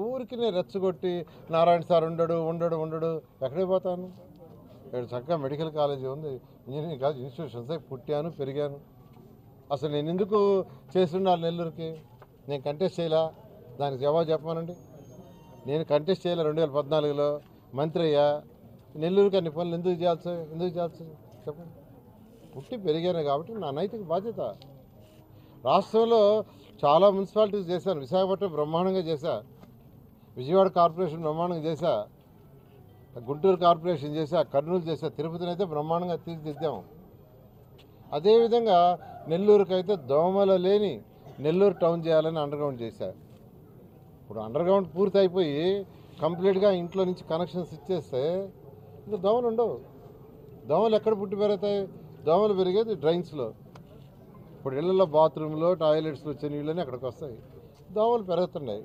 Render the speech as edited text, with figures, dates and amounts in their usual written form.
ఊరికి నేను రెచ్చగొట్టి నారాయణ సార్ ఉండడు ఎక్కడికి పోతాను? ఇక్కడ చక్కగా మెడికల్ కాలేజీ ఉంది, ఇంజనీరింగ్ కాలేజ్ ఇన్స్టిట్యూషన్స్ పుట్టాను పెరిగాను. అసలు నేను ఎందుకు చేస్తున్నాను నెల్లూరుకి? నేను కంటెస్ట్ చేయలా, దానికి జవాబు చెప్పమానండి. నేను కంటెస్ట్ చేయలే 2014లో మంత్రి అయ్యా. నెల్లూరుకి అన్ని పనులు ఎందుకు చేయాల్సి చెప్పండి. పుట్టి పెరిగాను కాబట్టి నా నైతిక బాధ్యత. రాష్ట్రంలో చాలా మున్సిపాలిటీస్ చేశాను. విశాఖపట్నం బ్రహ్మాండంగా చేశా, విజయవాడ కార్పొరేషన్ బ్రహ్మాండంగా చేశా, గుంటూరు కార్పొరేషన్ చేశా, కర్నూలు చేశా, తిరుపతిని అయితే బ్రహ్మాండంగా తీర్చిదిద్దాము. అదేవిధంగా నెల్లూరుకి అయితే దోమలు లేని నెల్లూరు టౌన్ చేయాలని అండర్గ్రౌండ్ చేశా. ఇప్పుడు అండర్గ్రౌండ్ పూర్తి అయిపోయి కంప్లీట్గా ఇంట్లో నుంచి కనెక్షన్స్ ఇచ్చేస్తే ఇంకా దోమలు ఉండవు. దోమలు ఎక్కడ పుట్టి పెరుగుతాయి? దోమలు పెరిగేది డ్రైన్స్లో. ఇప్పుడు ఇళ్లలో బాత్రూంలో టాయిలెట్స్లో వచ్చే నీళ్ళని అక్కడికి వస్తాయి, దోమలు పెరుగుతున్నాయి.